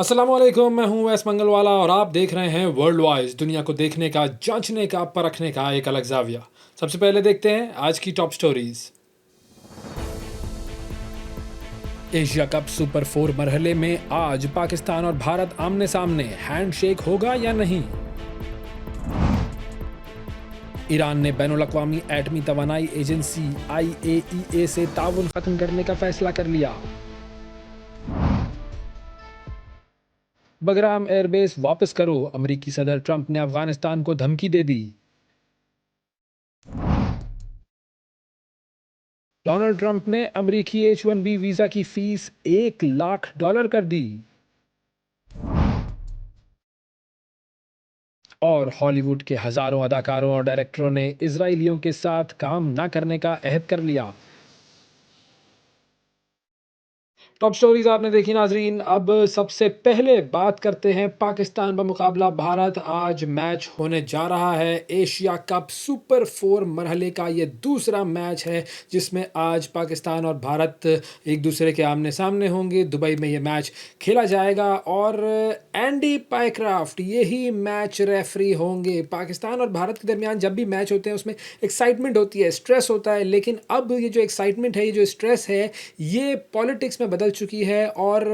अस्सलामुअलैकुम, मैं हूं वैस मंगलवाला और आप देख रहे हैं वर्ल्ड वाइज, दुनिया को देखने का, जांचने का, परखने का एक अलग जाविया। सबसे पहले देखते हैं आज की top stories. Asia cup super 4 मरहले में आज पाकिस्तान और भारत आमने सामने, हैंडशेक होगा या नहीं? ईरान ने बैनुल अक़वामी एटमी तवानाई एजेंसी IAEA से ताउन खत्म करने का फैसला कर लिया। बगराम एयरबेस वापस करो, अमेरिकी सदर ट्रंप ने अफगानिस्तान को धमकी दे दी। डोनाल्ड ट्रंप ने अमेरिकी H-1B वीजा की फीस $1 लाख कर दी। और हॉलीवुड के हजारों अदाकारों और डायरेक्टरों ने इजरायलियों के साथ काम न करने का अहद कर लिया। टॉप स्टोरीज आपने देखी नाजरीन। अब सबसे पहले बात करते हैं पाकिस्तान का मुकाबला भारत। आज मैच होने जा रहा है एशिया कप सुपर 4 मरहले का। ये दूसरा मैच है जिसमें आज पाकिस्तान और भारत एक दूसरे के आमने सामने होंगे। दुबई में ये मैच खेला जाएगा और एंडी पायक्राफ्ट यही मैच रेफरी होंगे। पाकिस्तान और भारत के दरमियान जब भी मैच होते हैं उसमें एक्साइटमेंट होती है, स्ट्रेस होता है, लेकिन अब ये जो एक्साइटमेंट है, ये जो स्ट्रेस है, ये पॉलिटिक्स में बदल चुकी है। और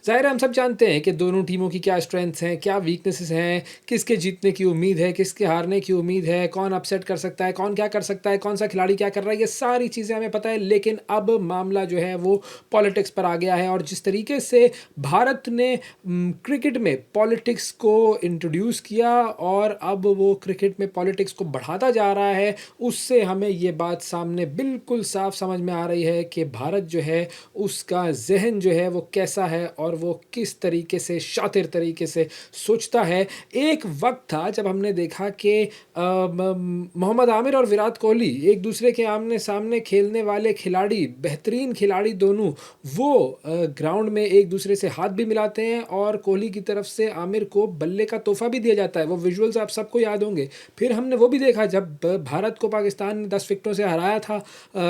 ज़ाहिर है हम सब जानते हैं कि दोनों टीमों की क्या स्ट्रेंथ्स हैं, क्या वीकनेसेस हैं, किसके जीतने की उम्मीद है, किसके हारने की उम्मीद है, कौन अपसेट कर सकता है, कौन क्या कर सकता है, कौन सा खिलाड़ी क्या कर रहा है, ये सारी चीज़ें हमें पता है। लेकिन अब मामला जो है वो पॉलिटिक्स पर आ गया है और जिस तरीके से भारत ने क्रिकेट में पॉलिटिक्स को इंट्रोड्यूस किया और अब वो क्रिकेट में पॉलिटिक्स को बढ़ाता जा रहा है, उससे हमें ये बात सामने बिल्कुल साफ समझ में आ रही है कि भारत जो है उसका जहन जो है वो कैसा है और वो किस तरीके से शातिर तरीके से सोचता है। एक वक्त था जब हमने देखा कि मोहम्मद आमिर और विराट कोहली एक दूसरे के आमने सामने खेलने वाले खिलाड़ी, बेहतरीन खिलाड़ी दोनों, वो ग्राउंड में एक दूसरे से हाथ भी मिलाते हैं और कोहली की तरफ से आमिर को बल्ले का तोहफा भी दिया जाता है। वो विजुअल्स आप सबको याद होंगे। फिर हमने वो भी देखा जब भारत को पाकिस्तान ने 10 विकेटों से हराया था।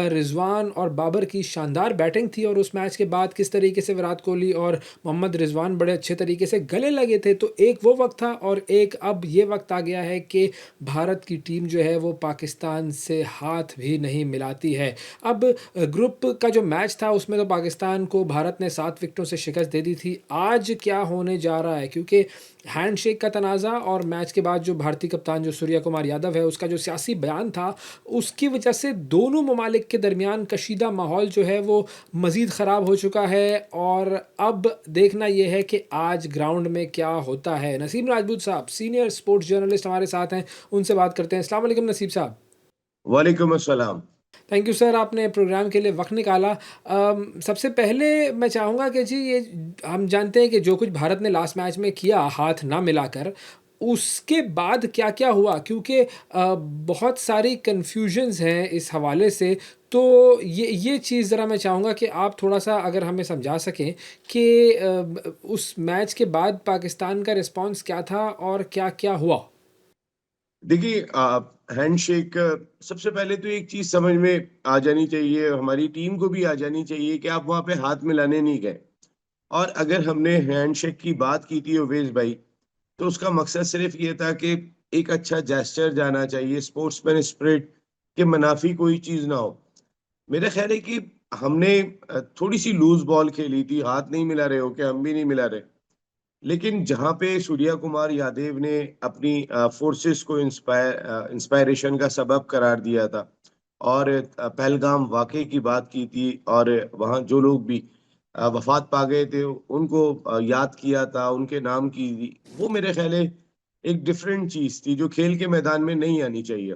रिजवान और बाबर की शानदार बैटिंग थी और उस मैच के बाद किस तरीके से विराट कोहली और मोहम्मद रिजवान बड़े अच्छे तरीके से गले लगे थे। तो एक वो वक्त था और एक अब ये वक्त आ गया है कि भारत की टीम जो है वो पाकिस्तान से हाथ भी नहीं मिलाती है। अब ग्रुप का जो मैच था उसमें तो पाकिस्तान को भारत ने 7 विकेटों से शिकस्त दे दी थी। आज क्या होने जा रहा है, क्योंकि हैंडशेक का तनाज़ा और मैच के बाद जो भारतीय कप्तान जो सूर्या कुमार यादव है उसका जो सियासी बयान था, उसकी वजह से दोनों ममालिक के दरमियान कशीदा माहौल जो है वो मज़ीद ख़राब हो चुका है। और अब देखना यह है कि आज ग्राउंड में क्या होता है। नसीम राजपूत साहब सीनियर स्पोर्ट्स जर्नलिस्ट हमारे साथ हैं, उनसे बात करते हैं। अस्सलाम वालेकुम नसीब साहब। वालेकुम अस्सलाम। थैंक यू सर, आपने प्रोग्राम के लिए वक्त निकाला। सबसे पहले मैं चाहूँगा कि जी, ये हम जानते हैं कि जो कुछ भारत ने लास्ट मैच में किया हाथ ना मिलाकर, उसके बाद क्या क्या हुआ, क्योंकि बहुत सारी कन्फ्यूजन्स हैं इस हवाले से। तो ये चीज़ ज़रा मैं चाहूँगा कि आप थोड़ा सा अगर हमें समझा सकें कि उस मैच के बाद पाकिस्तान का रिस्पांस क्या था और क्या क्या हुआ। देखिए, हैंडशेक सबसे पहले तो एक चीज समझ में आ जानी चाहिए, हमारी टीम को भी आ जानी चाहिए कि आप वहां पे हाथ मिलाने नहीं गए। और अगर हमने हैंडशेक की बात की थी ओवेश भाई, तो उसका मकसद सिर्फ ये था कि एक अच्छा जेस्चर जाना चाहिए, स्पोर्ट्समैन स्पिरिट के मुनाफी कोई चीज ना हो। मेरा ख्याल है कि हमने थोड़ी सी लूज बॉल खेली थी, हाथ नहीं मिला रहे हो कि हम भी नहीं मिला रहे। लेकिन जहाँ पे सूर्या कुमार यादव ने अपनी फोर्सेस को इंस्पायरेशन का सबब करार दिया था और पहलगाम वाकये की बात की थी और वहाँ जो लोग भी वफात पा गए थे उनको याद किया था, उनके नाम की थी, वो मेरे ख्याल है एक डिफरेंट चीज थी जो खेल के मैदान में नहीं आनी चाहिए।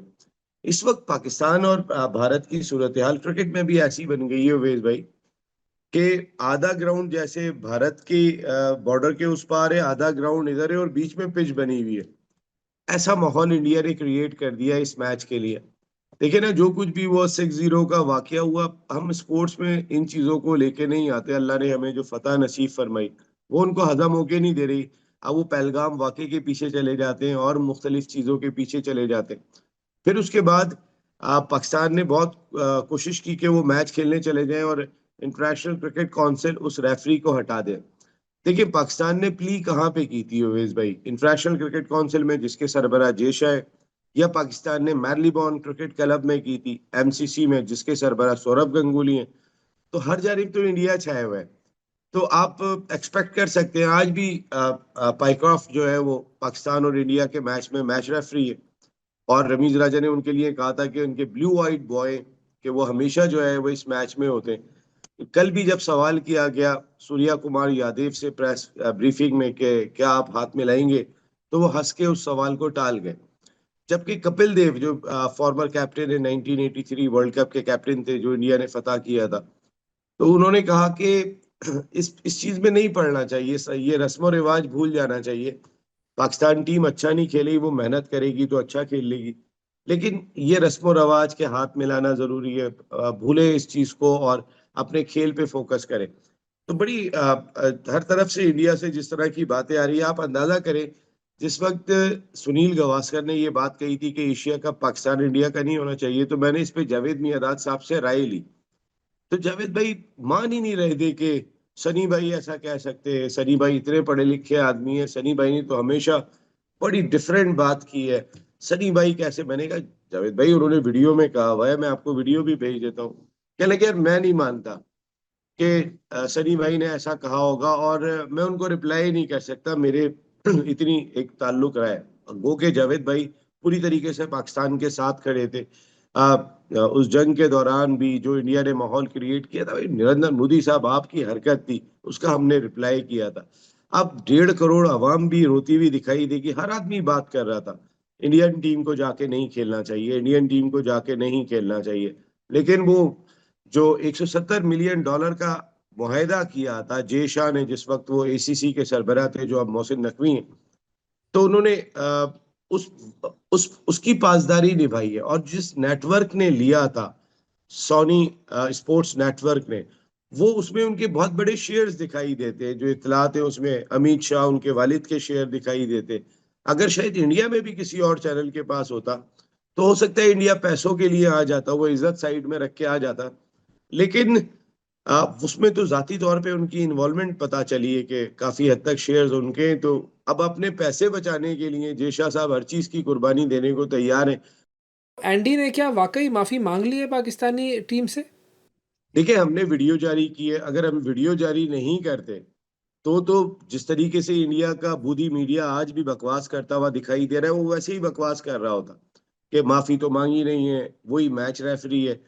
इस वक्त पाकिस्तान और भारत की सूरत हाल क्रिकेट में भी ऐसी बन गई है वेज भाई कि आधा ग्राउंड जैसे भारत की बॉर्डर के उस पार है, आधा ग्राउंड इधर है और बीच में पिच बनी हुई है। ऐसा माहौल इंडिया ने क्रिएट कर दिया इस मैच के लिए। देखिए ना, जो कुछ भी वो 6-0 का वाकया हुआ, हम स्पोर्ट्स में इन चीजों को लेके नहीं आते। अल्लाह ने हमें जो फतह नसीब फरमाई वो उनको हजम होके नहीं दे रही। अब वो पहलगाम वाकये के पीछे चले जाते हैं और मुख्तलिफ चीजों के पीछे चले जाते हैं। फिर उसके बाद पाकिस्तान ने बहुत कोशिश की कि वो मैच खेलने चले जाएं और इंटरनेशनल क्रिकेट काउंसिल उस रेफरी को हटा दे। देखिए पाकिस्तान ने प्ली कहाँ पे की थी ओवैस भाई, इंटरनेशनल क्रिकेट काउंसिल में जिसके सरबराह जेशा है, या पाकिस्तान ने मैरलीबॉर्न क्रिकेट क्लब में की थी, एमसीसी में जिसके सरबराह सौरभ गंगुली हैं। तो हर जानिब तो इंडिया छाया हुआ है। तो आप एक्सपेक्ट कर सकते हैं आज भी पाइक्रॉफ्ट जो है वो पाकिस्तान और इंडिया के मैच में मैच रेफरी है। और रमीज राजा ने उनके लिए कहा था कि उनके ब्लू आइट बॉय कि वो हमेशा जो है वो इस मैच में होते हैं। कल भी जब सवाल किया गया सूर्या कुमार यादव से प्रेस ब्रीफिंग में कि क्या आप हाथ मिलाएंगे, तो वो हंस के उस सवाल को टाल गए। जबकि कपिल देव जो फॉर्मर कैप्टन है, 1983 वर्ल्ड कप के कैप्टन थे जो इंडिया ने फतह किया था, तो उन्होंने कहा कि इस चीज में नहीं पड़ना चाहिए, ये रस्म और रिवाज भूल जाना चाहिए। पाकिस्तान टीम अच्छा नहीं खेलेगी, वो मेहनत करेगी तो अच्छा खेल लेगी, लेकिन ये रस्म और रिवाज के हाथ मिलाना जरूरी है। भूले इस चीज को और अपने खेल पे फोकस करें। तो बड़ी हर तरफ से इंडिया से जिस तरह की बातें आ रही है, आप अंदाजा करें जिस वक्त सुनील गावस्कर ने ये बात कही थी कि एशिया कप पाकिस्तान इंडिया का नहीं होना चाहिए, तो मैंने इस पे जावेद मियांदाद साहब से राय ली। तो जावेद भाई मान ही नहीं रहे थे कि सनी भाई ऐसा कह सकते हैं, सनी भाई इतने पढ़े लिखे आदमी है, सनी भाई ने तो हमेशा बड़ी डिफरेंट बात की है, सनी भाई कैसे। मैंने कहा जावेद भाई उन्होंने वीडियो में कहा हुआ है, मैं आपको वीडियो भी भेज देता हूँ। कहने लगे यार मैं नहीं मानता कि सनी भाई ने ऐसा कहा होगा, और मैं उनको रिप्लाई ही नहीं कर सकता, मेरे इतनी एक ताल्लुक रहा है। गो के जावेद भाई पूरी तरीके से पाकिस्तान के साथ खड़े थे। उस जंग के दौरान भी जो इंडिया ने माहौल क्रिएट किया था भाई, नरेंद्र मोदी साहब आपकी हरकत थी, उसका हमने रिप्लाई किया था। अब 1.5 करोड़ आवाम भी रोती हुई दिखाई देगी, हर आदमी बात कर रहा था इंडियन टीम को जाके नहीं खेलना चाहिए, इंडियन टीम को जाके नहीं खेलना चाहिए। लेकिन वो जो 170 मिलियन डॉलर का मुआहदा किया था जे शाह ने, जिस वक्त वो एसीसी के सरबराह थे जो अब मोहसिन नकवी हैं, तो उन्होंने उस उसकी पासदारी निभाई है। और जिस नेटवर्क ने लिया था, सोनी स्पोर्ट्स नेटवर्क ने, वो उसमें उनके बहुत बड़े शेयर्स दिखाई देते हैं, जो इतलात है उसमें अमित शाह उनके वालिद के शेयर दिखाई देते। अगर शायद इंडिया में भी किसी और चैनल के पास होता, तो हो सकता है इंडिया पैसों के लिए आ जाता, वो इज्जत साइड में रख के आ जाता। लेकिन उसमें तो जाती तौर पे उनकी इन्वॉल्वमेंट पता चली है कि काफी हद तक शेयर्स उनके हैं। तो अब अपने पैसे बचाने के लिए जेशा साहब हर चीज की कुर्बानी देने को तैयार हैं। एंडी ने क्या वाकई माफ़ी मांग ली है पाकिस्तानी टीम से? देखिए हमने वीडियो जारी की है, अगर हम वीडियो जारी नहीं करते तो जिस तरीके से इंडिया का बूदी मीडिया आज भी बकवास करता हुआ दिखाई दे रहा है, वो वैसे ही बकवास कर रहा होता कि माफी तो मांगी नहीं है, वही मैच रेफरी है।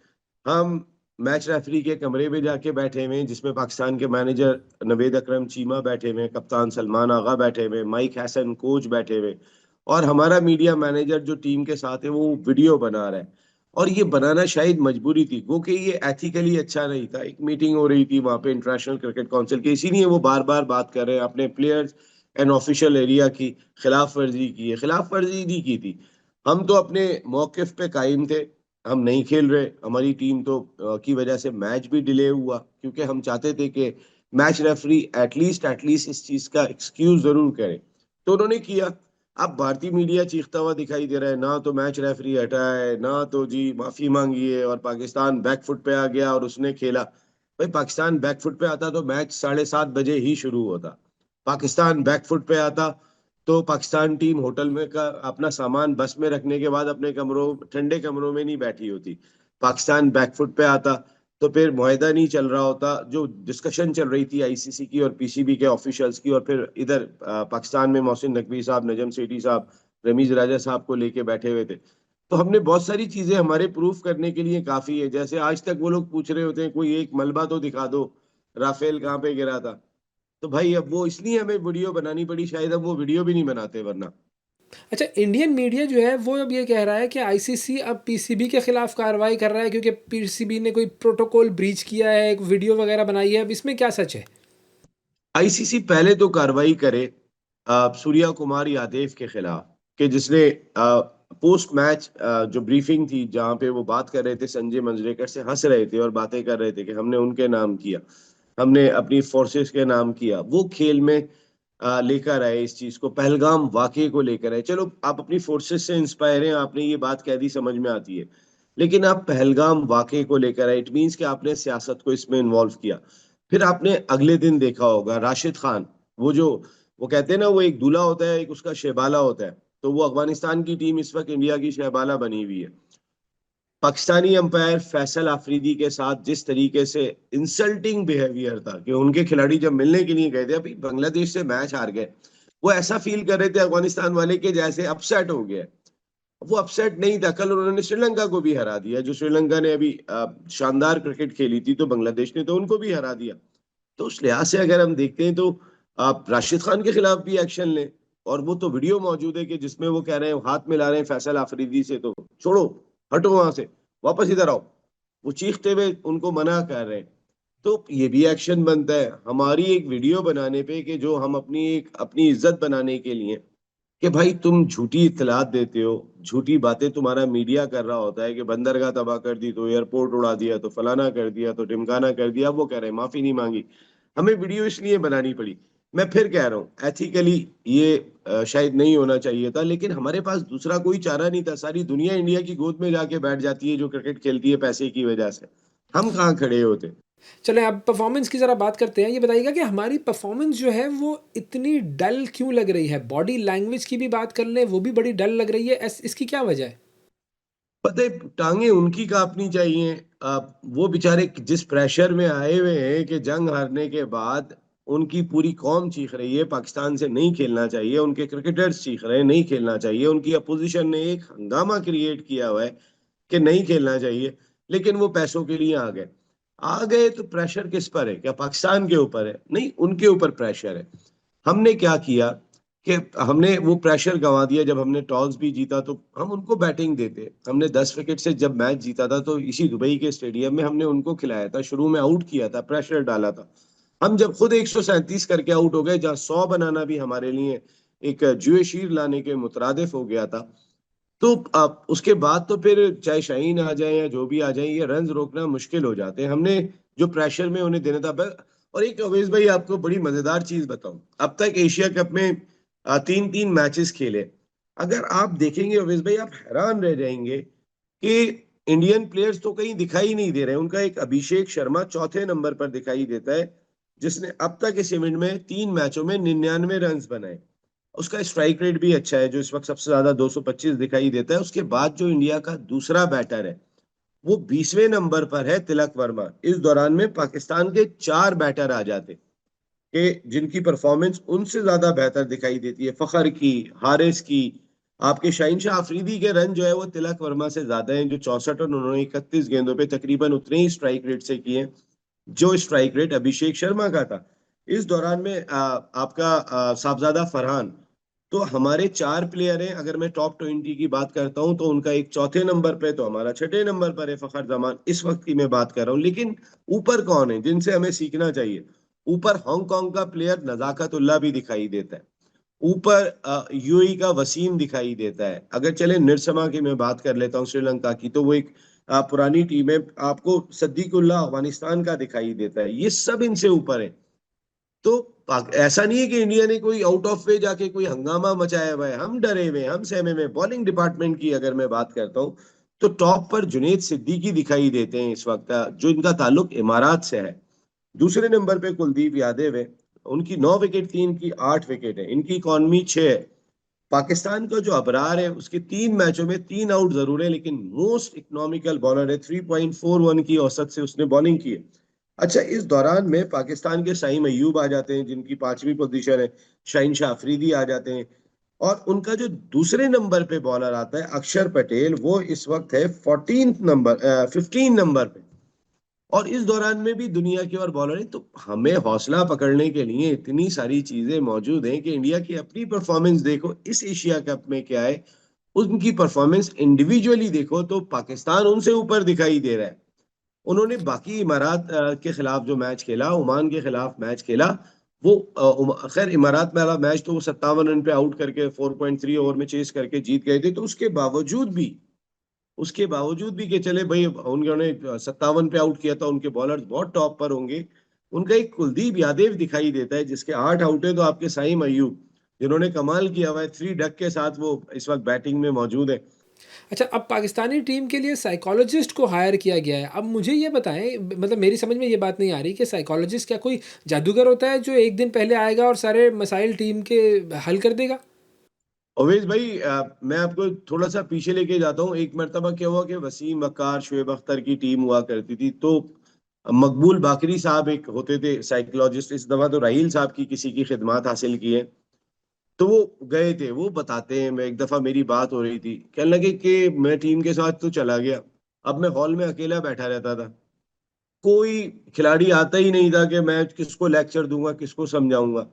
हम मैच रेफरी के कमरे में जाके बैठे हुए हैं, जिसमें पाकिस्तान के मैनेजर नवेद अकरम चीमा बैठे हुए हैं, कप्तान सलमान आगा बैठे हुए हैं, माइक हैसन कोच बैठे हुए हैं, और हमारा मीडिया मैनेजर जो टीम के साथ है वो वीडियो बना रहा है। और ये बनाना शायद मजबूरी थी, वो कि ये एथिकली अच्छा नहीं था। एक मीटिंग हो रही थी वहां पे इंटरनेशनल क्रिकेट काउंसिल की, इसीलिए वो बार बार बात कर रहे हैं अपने प्लेयर्स एंड ऑफिशियल एरिया की खिलाफ वर्जी की है। खिलाफ वर्जी नहीं की थी, हम तो अपने मौकिफ पे कायम थे। हम नहीं खेल रहे, हमारी टीम तो की वजह से मैच भी डिले हुआ, क्योंकि हम चाहते थे कि मैच रेफरी एटलीस्ट इस चीज का एक्सक्यूज जरूर करे। तो उन्होंने किया। अब भारतीय मीडिया चीखता हुआ दिखाई दे रहा है, ना तो मैच रेफरी हटा है, ना तो जी माफी मांगी है, और पाकिस्तान बैकफुट पे आ गया और उसने खेला। भाई पाकिस्तान बैकफुट पे आता तो मैच 7:30 बजे ही शुरू होता। पाकिस्तान बैकफुट पे आता तो पाकिस्तान टीम होटल में का अपना सामान बस में रखने के बाद अपने कमरों ठंडे कमरों में नहीं बैठी होती। पाकिस्तान बैकफुट पे आता तो फिर मुआहदा नहीं चल रहा होता, जो डिस्कशन चल रही थी आईसीसी की और पीसीबी के ऑफिशियल्स की, और फिर इधर पाकिस्तान में मोहसिन नकवी साहब, नजम सेठी साहब, रमीज राजा साहब को लेके बैठे हुए थे। तो हमने बहुत सारी चीजें हमारे प्रूफ करने के लिए काफी है। जैसे आज तक वो लोग पूछ रहे होते हैं कोई एक मलबा तो दिखा दो, राफेल कहाँ पे गिरा था। तो भाई अब वो इसलिए हमें वीडियो बनानी पड़ी, शायद अब वो वीडियो भी नहीं बनाते वरना। अच्छा, इंडियन मीडिया जो है वो अब ये कह रहा है कि आईसीसी अब पीसीबी के खिलाफ कार्रवाई कर रहा है क्योंकि पीसीबी ने कोई प्रोटोकॉल ब्रीच किया है, एक वीडियो वगैरह बनाई है। अब इसमें क्या सच है? आईसीसी पहले तो कार्रवाई करे सूर्या कुमार यादव के खिलाफ, कि जिसने पोस्ट मैच जो ब्रीफिंग थी जहां पे वो बात कर रहे थे, संजय मंजरेकर से हंस रहे थे और बातें कर रहे थे कि हमने उनके नाम किया, हमने अपनी फोर्सेस के नाम किया, वो खेल में लेकर आए इस चीज को, पहलगाम वाकये को लेकर आए। चलो आप अपनी फोर्सेस से इंस्पायर हैं, आपने ये बात कह दी, समझ में आती है, लेकिन आप पहलगाम वाकये को लेकर आए, इट मीन्स कि आपने सियासत को इसमें इन्वॉल्व किया। फिर आपने अगले दिन देखा होगा राशिद खान, वो जो वो कहते हैं ना, वो एक दूल्हा होता है, एक उसका शहबाला होता है। तो वो अफगानिस्तान की टीम इस वक्त इंडिया की शहबाला बनी हुई है। पाकिस्तानी अंपायर फैसल आफरीदी के साथ जिस तरीके से इंसल्टिंग बिहेवियर था, कि उनके खिलाड़ी जब मिलने के लिए गए थे, अभी बांग्लादेश से मैच हार गए, वो ऐसा फील कर रहे थे अफगानिस्तान वाले के जैसे अपसेट हो गया। वो अपसेट नहीं था, कल उन्होंने श्रीलंका को भी हरा दिया। जो श्रीलंका ने अभी शानदार क्रिकेट खेली थी, तो बांग्लादेश ने तो उनको भी हरा दिया। तो उस लिहाज से अगर हम देखते हैं, तो आप राशिद खान के खिलाफ भी एक्शन लें। और वो तो वीडियो मौजूद है कि जिसमें वो कह रहे हैं, हाथ मिला रहे हैं फैसल आफरीदी से, तो छोड़ो, हटो वहां से, वापस इधर आओ। वो चीखते हुए उनको मना कर रहे हैं। तो ये भी एक्शन बनता है हमारी एक वीडियो बनाने पे, कि जो हम अपनी इज्जत बनाने के लिए, कि भाई तुम झूठी इत्तलात देते हो, झूठी बातें तुम्हारा मीडिया कर रहा होता है, कि बंदरगाह तबाह कर दी, तो एयरपोर्ट उड़ा दिया, तो फलाना कर दिया, तो ढिमकाना कर दिया। अब वो कह रहे हैं माफी नहीं मांगी। हमें वीडियो इसलिए बनानी पड़ी। मैं फिर कह रहा हूँ, एथिकली ये शायद नहीं होना चाहिए था, लेकिन हमारे पास दूसरा कोई चारा नहीं था। सारी दुनिया इंडिया की गोद में जाके बैठ जाती है जो क्रिकेट खेलती है पैसे की वजह से। हम कहाँ खड़े होते। चलें अब परफॉर्मेंस की ज़रा बात करते हैं। ये बताइएगा कि हमारी परफॉर्मेंस जो है वो इतनी डल क्यों लग रही है? बॉडी लैंग्वेज की भी बात कर लें, वो भी बड़ी डल लग रही है। इसकी क्या वजह है? पता है, टांगे उनकी कांपनी चाहिए। वो बेचारे जिस प्रेशर में आए हुए हैं, कि जंग हारने के बाद उनकी पूरी कौम चीख रही है पाकिस्तान से नहीं खेलना चाहिए, उनके क्रिकेटर्स चीख रहे हैं नहीं खेलना चाहिए, उनकी अपोजिशन ने एक हंगामा क्रिएट किया हुआ है कि नहीं खेलना चाहिए। लेकिन वो पैसों के लिए आ गए तो प्रेशर किस पर है? क्या पाकिस्तान के ऊपर है? नहीं, उनके ऊपर प्रेशर है। हमने क्या किया कि हमने वो प्रेशर गंवा दिया। जब हमने टॉस भी जीता, तो हम उनको बैटिंग देते। हमने 10 विकेट से जब मैच जीता था, तो इसी दुबई के स्टेडियम में हमने उनको खिलाया था, शुरू में आउट किया था, प्रेशर डाला था। हम जब खुद 137 करके आउट हो गए, जहाँ 100 बनाना भी हमारे लिए एक जुए शीर लाने के मुतरादिफ हो गया था। तो उसके बाद तो फिर चाहे शाहीन आ जाए या जो भी आ जाए, ये रन रोकना मुश्किल हो जाते हैं। हमने जो प्रेशर में उन्हें देना था और एक अवेश भाई, आपको बड़ी मजेदार चीज बताऊं, अब तक एशिया कप में 3-3 मैचेस खेले। अगर आप देखेंगे अवेश भाई, आप हैरान रह जाएंगे कि इंडियन प्लेयर्स तो कहीं दिखाई नहीं दे रहे। उनका एक अभिषेक शर्मा चौथे नंबर पर दिखाई देता है, जिसने अब तक इस इवेंट में 3 मैचों में 99 रन बनाए। उसका स्ट्राइक रेट भी अच्छा है, जो इस वक्त सबसे ज्यादा 225 दिखाई देता है। उसके बाद जो इंडिया का दूसरा बैटर है, वो 20वें नंबर पर है, तिलक वर्मा। इस दौरान में पाकिस्तान के 4 बैटर आ जाते, कि जिनकी परफॉर्मेंस उनसे ज्यादा बेहतर दिखाई देती है। फखर की, हारिस की, आपके शाहीन शाह अफरीदी के रन जो है वो तिलक वर्मा से ज्यादा हैं, जो 64, और उन्होंने 31 गेंदों पे तकरीबन उतने ही स्ट्राइक रेट से किए जो स्ट्राइक रेट अभिषेक शर्मा का था। इस दौरान में आपका साहबजादा फरहान। तो हमारे 4 प्लेयर हैं। अगर मैं टॉप 20 की बात करता हूं, तो उनका एक चौथे नंबर पे, तो हमारा छठे नंबर पर है फखर जमान, इस वक्त की मैं बात कर रहा हूँ। लेकिन ऊपर कौन है जिनसे हमें सीखना चाहिए? ऊपर हांगकांग का प्लेयर नजाकतुल्ला भी दिखाई देता है। ऊपर यूएई का वसीम दिखाई देता है। अगर चले निरसमा की मैं बात कर लेता हूँ, श्रीलंका की, तो वो एक पुरानी टीम है। आपको सद्दीकुल्ला अफगानिस्तान का दिखाई देता है। ये सब इनसे ऊपर है। तो ऐसा नहीं है कि इंडिया ने कोई आउट ऑफ वे जाके कोई हंगामा मचाया हुआ है। हम डरे हुए हैं, हम सहमे में। बॉलिंग डिपार्टमेंट की अगर मैं बात करता हूँ, तो टॉप पर जुनेद सिद्दीकी दिखाई देते हैं इस वक्त, जो इनका ताल्लुक इमारात से है। दूसरे नंबर पे कुलदीप यादव है। उनकी 9 विकेट थी, इनकी 8 विकेट है। इनकी इकॉनमी 6 है। पाकिस्तान का जो अबरार है, उसके 3 मैचों में 3 आउट जरूर है, लेकिन मोस्ट इकोनॉमिकल बॉलर है। 3.41 की औसत से उसने बॉलिंग की है। अच्छा, इस दौरान में पाकिस्तान के साइम अयूब आ जाते हैं, जिनकी 5वीं पोजीशन है। शाहीन शाह अफरीदी आ जाते हैं। और उनका जो दूसरे नंबर पे बॉलर आता है अक्षर पटेल, वो इस वक्त है 15 नंबर पे। और इस दौरान में भी दुनिया के और बॉलर हैं। तो हमें हौसला पकड़ने के लिए इतनी सारी चीजें मौजूद हैं, कि इंडिया की अपनी परफॉर्मेंस देखो इस एशिया कप में क्या है, उनकी परफॉर्मेंस इंडिविजुअली देखो, तो पाकिस्तान उनसे ऊपर दिखाई दे रहा है। उन्होंने बाकी इमारात के खिलाफ जो मैच खेला, ओमान के खिलाफ मैच खेला, वो खैर इमारात में वाला मैच तो वो 57 रन पे आउट करके 4.3 ओवर में चेस करके जीत गए थे। तो उसके बावजूद भी कि चले भाई, उन्होंने 57 पे आउट किया था, उनके बॉलर्स बहुत टॉप पर होंगे। उनका एक कुलदीप यादव दिखाई देता है, जिसके 8 आउट है। तो आपके साइम अयूब, जिन्होंने कमाल किया हुआ है, 3 डक के साथ वो इस वक्त बैटिंग में मौजूद है। अच्छा, अब पाकिस्तानी टीम के लिए साइकोलॉजिस्ट को हायर किया गया है। अब मुझे ये बताएँ, मतलब मेरी समझ में ये बात नहीं आ रही कि साइकोलॉजिस्ट क्या कोई जादूगर होता है जो एक दिन पहले आएगा और सारे मसाइल टीम के हल कर देगा? अवेश भाई, मैं आपको थोड़ा सा पीछे लेके जाता हूँ। एक मरतबा क्या हुआ कि वसीम अक्कार, शुएब अख्तर की टीम हुआ करती थी, तो मकबूल बाकरी साहब एक होते थे साइकोलॉजिस्ट। इस दफा तो राहील साहब की किसी की खिदमत हासिल की है। तो वो गए थे, वो बताते हैं, मैं एक दफा मेरी बात हो रही थी, कहने लगे कि मैं टीम के साथ तो चला गया, अब मैं हॉल में अकेला बैठा रहता था, कोई खिलाड़ी आता ही नहीं था कि मैं किसको लेक्चर दूंगा, किसको समझाऊंगा।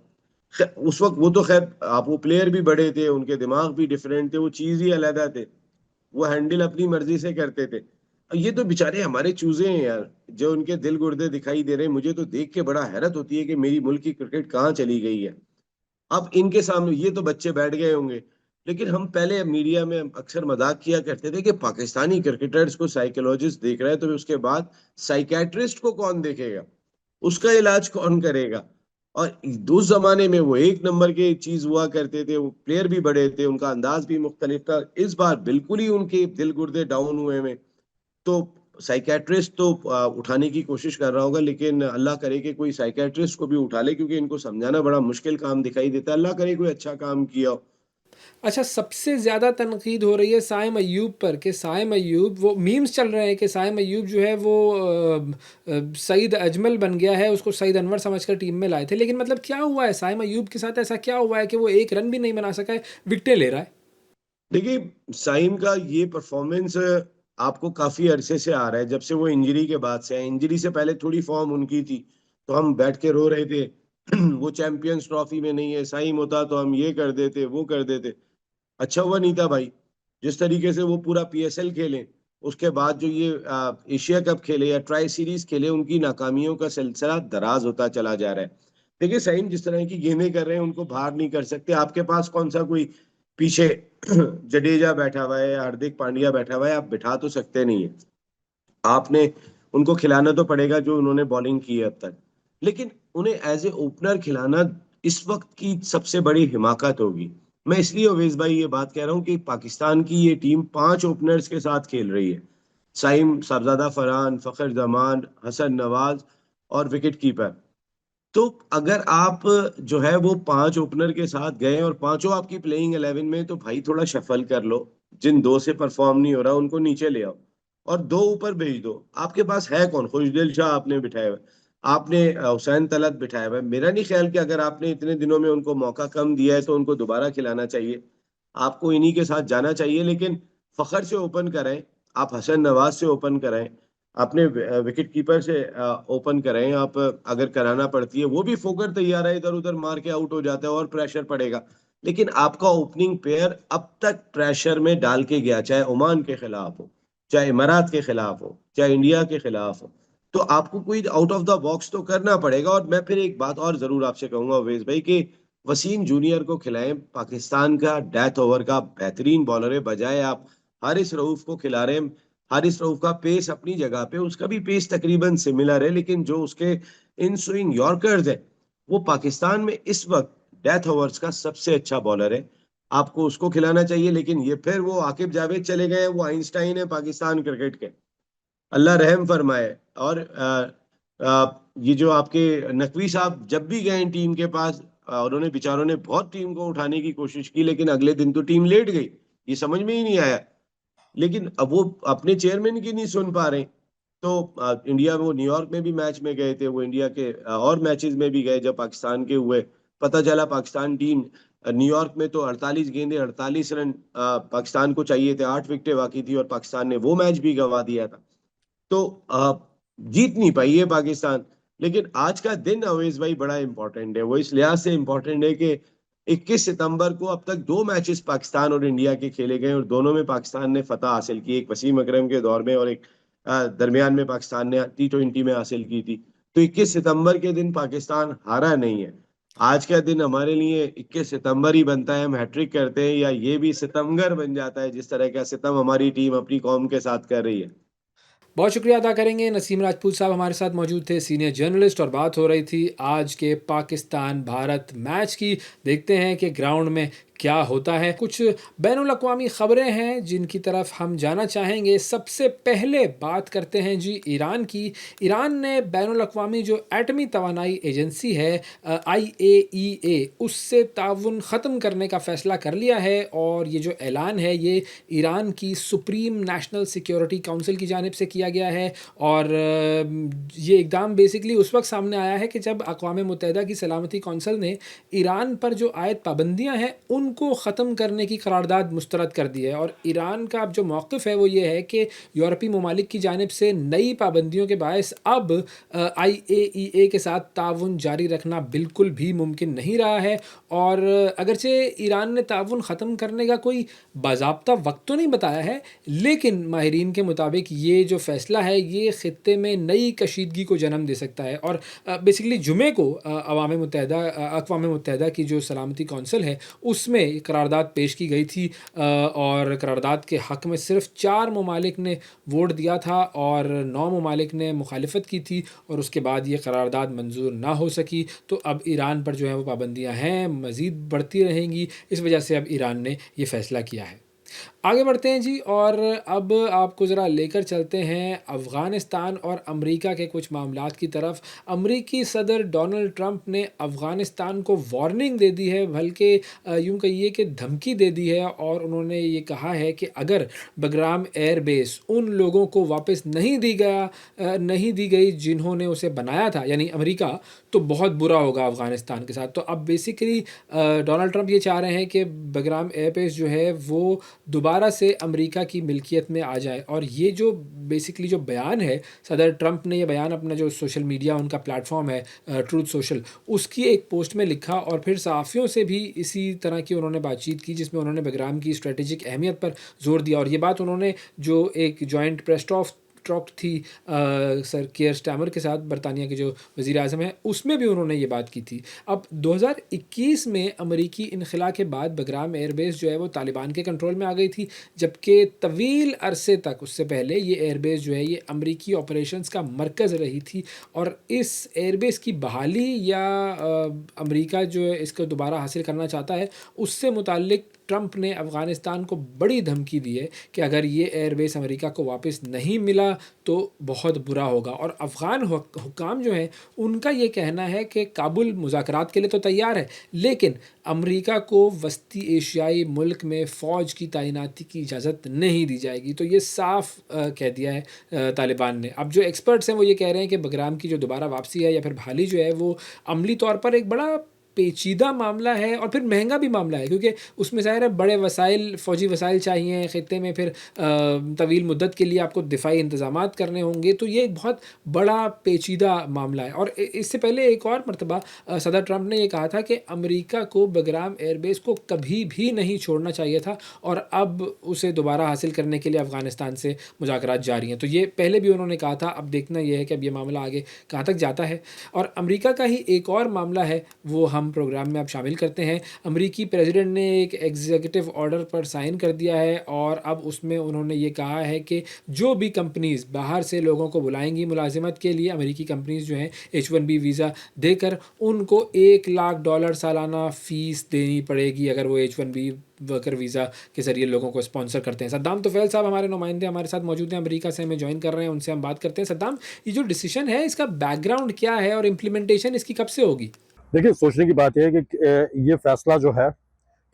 उस वक्त वो तो खैर, आप वो प्लेयर भी बड़े थे, उनके दिमाग भी डिफरेंट थे, वो चीज ही अलग थे, वो हैंडल अपनी मर्जी से करते थे। ये तो बेचारे हमारे चूजे हैं यार, जो उनके दिल गुर्दे दिखाई दे रहे हैं। मुझे तो देख के बड़ा हैरत होती है कि मेरी मुल्क की क्रिकेट कहाँ चली गई है। अब इनके सामने ये तो बच्चे बैठ गए होंगे, लेकिन हम पहले मीडिया में अक्सर मजाक किया करते थे कि पाकिस्तानी क्रिकेटर्स को साइकोलॉजिस्ट देख रहा है, तो उसके बाद साइकेट्रिस्ट को कौन देखेगा, उसका इलाज कौन करेगा। और उस जमाने में वो एक नंबर के चीज हुआ करते थे, वो प्लेयर भी बड़े थे, उनका अंदाज भी मुख्तलिफ था। इस बार बिल्कुल ही उनके दिल गुर्दे डाउन हुए में, तो साइकेट्रिस्ट तो उठाने की कोशिश कर रहा होगा, लेकिन अल्लाह करे कि कोई साइकेट्रिस्ट को भी उठा ले, क्योंकि इनको समझाना बड़ा मुश्किल काम दिखाई देता है। अल्लाह करे कोई अच्छा काम किया हो। अच्छा, सबसे ज़्यादा तनकीद हो रही है साइम अय्यूब पर कि साइम अय्यूब, वो मीम्स चल रहे हैं कि साइम अय्यूब जो है वो सईद अजमल बन गया है, उसको सईद अनवर समझकर टीम में लाए थे। लेकिन मतलब क्या हुआ है साइम अय्यूब के साथ, ऐसा क्या हुआ है कि वो एक रन भी नहीं बना सका है, विकेटें ले रहा है? देखिए, साइम का ये परफॉर्मेंस आपको काफी अरसे से आ रहा है, जब से वो इंजरी के बाद से है। इंजरी से पहले थोड़ी फॉर्म उनकी थी, तो हम बैठ के रो रहे थे वो चैंपियंस ट्रॉफी में नहीं है, साइम होता तो हम ये कर देते, वो कर देते। अच्छा हुआ नहीं था भाई। जिस तरीके से वो पूरा पीएसएल खेले, उसके बाद जो ये एशिया कप खेले या ट्राई सीरीज खेले, उनकी नाकामियों का सिलसिला दराज होता चला जा रहा है। देखिए, सईम जिस तरह की गेंदें कर रहे हैं, उनको बाहर नहीं कर सकते। आपके पास कौन सा कोई पीछे जडेजा बैठा हुआ है या हार्दिक पांड्या बैठा हुआ है, आप बिठा तो सकते नहीं है। आपने उनको खिलाना तो पड़ेगा जो उन्होंने बॉलिंग की है अब तक, लेकिन उन्हें एज ए ओपनर खिलाना इस वक्त की सबसे बड़ी हिमाकत होगी। मैं इसलिए अवेश भाई ये बात कह रहा हूँ कि पाकिस्तान की ये टीम 5 ओपनर्स के साथ खेल रही है। साइम, साहबजादा फरहान, फखर जमान, हसन नवाज और विकेट कीपर। तो अगर आप जो है वो 5 ओपनर के साथ गए और पांचों आपकी प्लेइंग 11 में, तो भाई थोड़ा शफल कर लो। जिन दो से परफॉर्म नहीं हो रहा उनको नीचे ले आओ और दो ऊपर भेज दो। आपके पास है कौन? खुशदिल शाह आपने बिठाया हुआ है, आपने हुसैन तलत बिठाया हुआ है। मेरा नहीं ख्याल कि अगर आपने इतने दिनों में उनको मौका कम दिया है तो उनको दोबारा खिलाना चाहिए। आपको इन्हीं के साथ जाना चाहिए, लेकिन फखर से ओपन कराएं, आप हसन नवाज से ओपन कराएं, अपने विकेट कीपर से ओपन कराएं। आप अगर कराना पड़ती है, वो भी फोकर तैयार है, इधर उधर मार के आउट हो जाता है और प्रेशर पड़ेगा। लेकिन आपका ओपनिंग पेयर अब तक प्रेशर में डाल के गया, चाहे ओमान के खिलाफ हो, चाहे इमारात के खिलाफ हो, चाहे इंडिया के खिलाफ हो। तो आपको कोई आउट ऑफ द बॉक्स तो करना पड़ेगा। और मैं फिर एक बात और जरूर आपसे कहूंगा अवेश भाई, कि वसीम जूनियर को खिलाएं। पाकिस्तान का डेथ ओवर का बेहतरीन बॉलर है, बजाय आप हारिस रऊफ को खिला रहे हैं। हारिस रऊफ का पेस अपनी जगह पे, उसका भी पेस तकरीबन सिमिलर है, लेकिन जो उसके इन स्विंग यॉर्कर्स है, वो पाकिस्तान में इस वक्त डेथ ओवर्स का सबसे अच्छा बॉलर है। आपको उसको खिलाना चाहिए। लेकिन ये फिर वो आकिब जावेद चले गए हैं, वो आइंस्टाइन है पाकिस्तान क्रिकेट के, अल्लाह रहम फरमाए। और ये जो आपके नकवी साहब जब भी गए टीम के पास, उन्होंने बेचारों ने बहुत टीम को उठाने की कोशिश की, लेकिन अगले दिन तो टीम लेट गई। ये समझ में ही नहीं आया। लेकिन अब वो अपने चेयरमैन की नहीं सुन पा रहे। तो इंडिया, वो न्यूयॉर्क में भी मैच में गए थे, वो इंडिया के और मैचेस में भी गए जब पाकिस्तान के हुए। पता चला पाकिस्तान टीम, न्यूयॉर्क में तो 48 गेंदे 48 रन पाकिस्तान को चाहिए थे, 8 विकेटें बाकी थी, और पाकिस्तान ने वो मैच भी गंवा दिया था। तो जीत नहीं पाई है पाकिस्तान। लेकिन आज का दिन अवेश भाई बड़ा इंपॉर्टेंट है। वो इस लिहाज से इंपॉर्टेंट है कि 21 सितंबर को अब तक 2 मैचेस पाकिस्तान और इंडिया के खेले गए, और दोनों में पाकिस्तान ने फतह हासिल की। एक वसीम अकरम के दौर में, और एक दरमियान में पाकिस्तान ने T20 में हासिल की थी। तो 21 सितंबर के दिन पाकिस्तान हारा नहीं है। आज का दिन हमारे लिए 21 सितंबर ही बनता है, हम हैट्रिक करते हैं, या ये भी सितमगर बन जाता है, जिस तरह का सितम हमारी टीम अपनी कौम के साथ कर रही है। बहुत शुक्रिया अदा करेंगे, नसीम राजपूत साहब हमारे साथ मौजूद थे, सीनियर जर्नलिस्ट, और बात हो रही थी आज के पाकिस्तान भारत मैच की। देखते हैं कि ग्राउंड में क्या होता है। कुछ बैनुल अक़वामी ख़बरें हैं जिनकी तरफ हम जाना चाहेंगे। सबसे पहले बात करते हैं जी ईरान की। ईरान ने बैनुल अक़वामी जो एटमी तवानाई एजेंसी है IAEA उससे ताउन ख़त्म करने का फ़ैसला कर लिया है और ये जो ऐलान है ये ईरान की सुप्रीम नेशनल सिक्योरिटी काउंसिल की जानिब से किया गया है और ये इक़दाम बेसिकली उस वक़्त सामने आया है कि जब अक़वाम मुत्तहिदा की सलामती कौंसिल ने ईरान पर जो आयद पाबंदियाँ हैं उनको ख़त्म करने की करारदाद मुस्तरद कर दी है और ईरान का अब जो मौक़िफ़ है वो ये है कि यूरोपीय ममालिक की जानिब से नई पाबंदियों के बायस अब IAEA के साथ ताउन जारी रखना बिल्कुल भी मुमकिन नहीं रहा है और अगरचे ईरान ने ताउन ख़त्म करने का कोई बाज़ाब्ता वक्त तो नहीं बताया है, लेकिन माहिरीन के मुताबिक ये जो फ़ैसला है ये ख़ित्ते में नई कशीदगी को जन्म दे सकता है और बेसिकली जुमे को अक़वाम मुत्तहिदा की जो सलामती कौंसिल है उसमें करारदाद पेश की गई थी और करारदाद के हक़ में सिर्फ 4 ममालिक ने वोट दिया था और 9 ममालिक ने मुखालिफत की थी और उसके बाद ये करारदाद मंजूर ना हो सकी। तो अब ईरान पर जो है वो पाबंदियाँ हैं मज़ीद बढ़ती रहेंगी, इस वजह से अब ईरान ने ये फ़ैसला किया है। आगे बढ़ते हैं जी और अब आपको ज़रा लेकर चलते हैं अफ़गानिस्तान और अमेरिका के कुछ मामलात की तरफ। अमेरिकी सदर डोनाल्ड ट्रंप ने अफ़गानिस्तान को वार्निंग दे दी है, बल्कि यूँ कहिए कि धमकी दे दी है और उन्होंने ये कहा है कि अगर बग्राम एयरबेस उन लोगों को वापस नहीं दी गई जिन्होंने उसे बनाया था यानी अमेरिका, तो बहुत बुरा होगा अफ़गानिस्तान के साथ। तो अब बेसिकली डोनाल्ड ट्रंप ये चाह रहे हैं कि बग्राम एयरबेस जो है वो दोबारा से अमेरिका की मिल्कियत में आ जाए और ये जो बेसिकली जो बयान है सदर ट्रंप ने ये बयान अपना जो सोशल मीडिया उनका प्लेटफॉर्म है ट्रूथ सोशल उसकी एक पोस्ट में लिखा और फिर सहाफ़ियों से भी इसी तरह की उन्होंने बातचीत की जिसमें उन्होंने बग्राम की स्ट्रेटेजिक अहमियत पर जोर दिया और ये बात उन्होंने जो एक जॉइंट प्रेस टॉक थी सर कियर स्टामर के साथ बरतानिया के जो वज़ीर आज़म हैं उसमें भी उन्होंने ये बात की थी। अब 2021 में अमेरिकी इनख़ला के बाद बग्राम एयरबेस जो है वो तालिबान के कंट्रोल में आ गई थी, जबकि तवील अरसे तक उससे पहले ये एयरबेस जो है ये अमेरिकी ऑपरेशंस का मरकज़ रही थी और इस एयरबेस की बहाली या अमेरिका जो है इसको दोबारा हासिल करना चाहता है उससे मुताल्लिक़ ट्रंप ने अफ़गानिस्तान को बड़ी धमकी दी है कि अगर ये एयरबेस अमेरिका को वापस नहीं मिला तो बहुत बुरा होगा और अफ़गान हुक्काम जो हैं उनका ये कहना है कि काबुल मुज़ाकरात के लिए तो तैयार है, लेकिन अमेरिका को वस्ती एशियाई मुल्क में फ़ौज की तैनाती की इजाज़त नहीं दी जाएगी। तो ये साफ़ कह दिया है तालिबान ने। अब जो एक्सपर्ट्स हैं वो ये कह रहे हैं कि बग्राम की जो दोबारा वापसी है या फिर बहाली जो है वो अमली तौर पर एक बड़ा पेचीदा मामला है और फिर महंगा भी मामला है, क्योंकि उसमें ज़ाहिर है बड़े वसाइल फ़ौजी वसाइल चाहिए ख़ित्ते में, फिर तवील मुद्दत के लिए आपको दिफ़ाई इंतज़ामात करने होंगे, तो ये एक बहुत बड़ा पेचीदा मामला है। और इससे पहले एक और मरतबा सदर ट्रंप ने ये कहा था कि अमेरिका को बग्राम एयरबेस को कभी भी नहीं छोड़ना चाहिए था और अब उसे दोबारा हासिल करने के लिए अफ़गानिस्तान से मुज़ाकरात जारी हैं। तो ये पहले भी उन्होंने कहा था, अब देखना ये है कि अब ये मामला आगे कहाँ तक जाता है। और अमेरिका का ही एक और मामला है वो हम प्रोग्राम में अब शामिल करते हैं। अमेरिकी प्रेसिडेंट ने एक एग्जीक्यूटिव ऑर्डर पर साइन कर दिया है और अब उसमें उन्होंने ये कहा है कि जो भी कंपनीज़ बाहर से लोगों को बुलाएंगी मुलाजिमत के लिए, अमेरिकी कंपनीज़ जो हैं H1B वीज़ा देकर उनको $1 लाख सालाना फ़ीस देनी पड़ेगी अगर वो H1B वर्कर वीज़ा के ज़रिए लोगों को स्पॉन्सर करते हैं। सद्दाम तुफ़ैल साहब हमारे नुमाइंदे हमारे साथ मौजूद हैं, अमेरिका से हमें ज्वाइन कर रहे हैं, उनसे हम बात करते हैं। सद्दाम, ये जो डिसीजन है इसका बैकग्राउंड क्या है और इम्प्लीमेंटेशन इसकी कब से होगी? देखिए, सोचने की बात यह है कि ये फैसला जो है,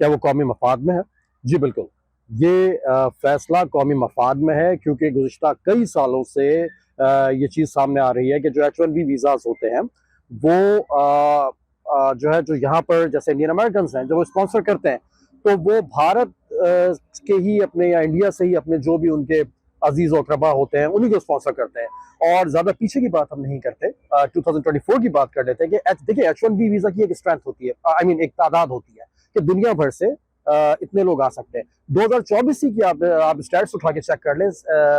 क्या वो कौमी मफाद में है? जी बिल्कुल। ये फैसला कौमी मफाद में है क्योंकि गुज़िश्ता कई सालों से ये चीज़ सामने आ रही है कि जो H1B वीज़ाज़ होते हैं, वो जो है, जो यहाँ पर जैसे इंडियन अमेरिकन्स हैं, जब वो स्पॉन्सर करते हैं, तो वो भारत के ही अपने या इंडिया से ही अपने जो भी उनके अज़ीज़ व अक़रबा होते हैं, उन्हीं को स्पॉन्सर करते हैं। और ज़्यादा पीछे की बात हम नहीं करते, 2024 की बात कर लेते हैं कि देखिए H1B वीज़ा की एक स्ट्रेंथ होती है, आई मीन एक तादाद होती है कि दुनिया भर से इतने लोग आ सकते हैं। 2024 की आप स्टैट्स उठा के चेक कर लें,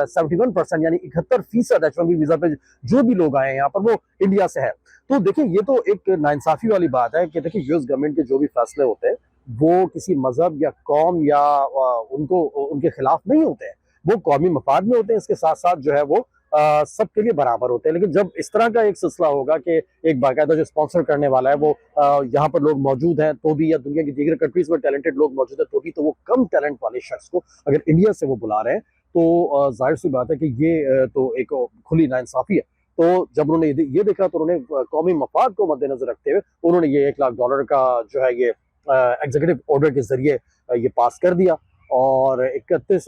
71% यानी 71% H1B वीज़ा पे जो भी लोग आए हैं यहाँ पर वो इंडिया से है। तो देखिए, ये तो एक नाइंसाफ़ी वाली बात है कि देखिए यूएस गवर्नमेंट के जो भी फैसले होते हैं वो किसी मज़हब या कौम या उनके खिलाफ नहीं होते हैं, वो कौमी मफाद में होते हैं। इसके साथ साथ जो है वो सबके लिए बराबर होते हैं। लेकिन जब इस तरह का एक सिलसिला होगा कि एक बाकायदा जो स्पॉन्सर करने वाला है वो यहाँ पर लोग मौजूद हैं तो भी, या दुनिया की दीगर कंट्रीज में टैलेंटेड लोग मौजूद हैं तो भी, तो वो कम टैलेंट वाले शख्स को अगर इंडिया से वो बुला रहे हैं तो जाहिर सी बात है कि ये तो एक खुली नाइंसाफी है। तो जब उन्होंने ये देखा तो उन्होंने कौमी मफाद को मद्देनजर रखते हुए उन्होंने ये $1 लाख का जो है ये एग्जीक्यूटिव ऑर्डर के जरिए ये पास कर दिया, और 21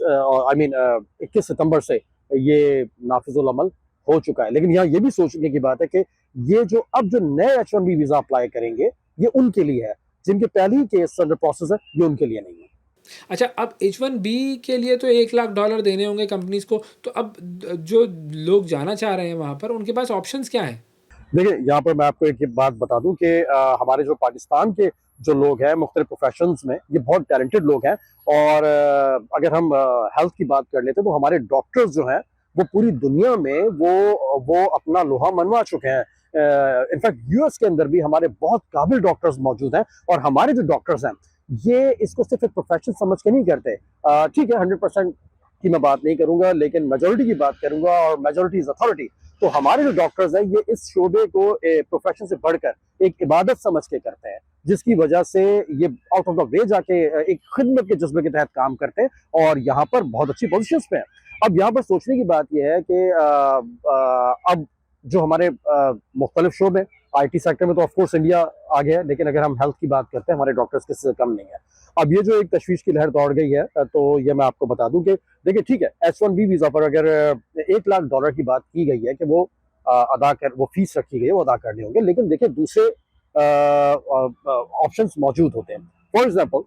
सितंबर से ये नाफिजुल अमल हो चुका है। लेकिन यहाँ ये भी सोचने की बात है कि ये जो अब जो नए H1B वीजा अप्लाई करेंगे ये उनके लिए है, जिनके पहले ही केस अंडर प्रोसेस है ये उनके लिए नहीं है। अच्छा, अब H1B के लिए तो $1 लाख देने होंगे कंपनीज को, तो अब जो लोग जाना चाह रहे हैं वहाँ पर उनके पास ऑप्शंस क्या हैं? देखिए, यहाँ पर मैं आपको एक ये बात बता दूं कि हमारे जो पाकिस्तान के जो लोग हैं मुख्तलिफ प्रोफेशंस में, ये बहुत टैलेंटेड लोग हैं। और अगर हम हेल्थ की बात कर लेते हैं तो हमारे डॉक्टर्स जो हैं वो पूरी दुनिया में वो अपना लोहा मनवा चुके हैं। इनफैक्ट यूएस के अंदर भी हमारे बहुत काबिल डॉक्टर्स मौजूद हैं, और हमारे जो डॉक्टर्स हैं ये इसको सिर्फ एक प्रोफेशन समझ के नहीं करते। ठीक है, 100% की मैं बात नहीं करूंगा, लेकिन मेजोरिटी की बात करूंगा, और मेजोरिटी इज अथॉरिटी। तो हमारे जो डॉक्टर्स हैं ये इस शोबे को प्रोफेशन से बढ़कर एक इबादत समझ के करते हैं, जिसकी वजह से ये आउट ऑफ द वे जाके एक खिदमत के जज्बे के तहत काम करते हैं, और यहाँ पर बहुत अच्छी पोजीशंस पे हैं। अब यहाँ पर सोचने की बात यह है कि अब जो हमारे मुख्तलिफ शोबे, आईटी सेक्टर में तो ऑफकोर्स इंडिया आ गया है, लेकिन अगर हम हेल्थ की बात करते हैं हमारे डॉक्टर्स किसी से कम नहीं है। अब ये जो एक तशवीश की लहर दौड़ गई है, तो ये मैं आपको बता दूं कि देखिए, ठीक है, H1B वीजा पर अगर $1 लाख की बात की गई है कि वो वो फीस रखी गई है वो अदा करने होंगे, लेकिन देखिए दूसरे ऑप्शंस मौजूद होते हैं। फॉर एग्जांपल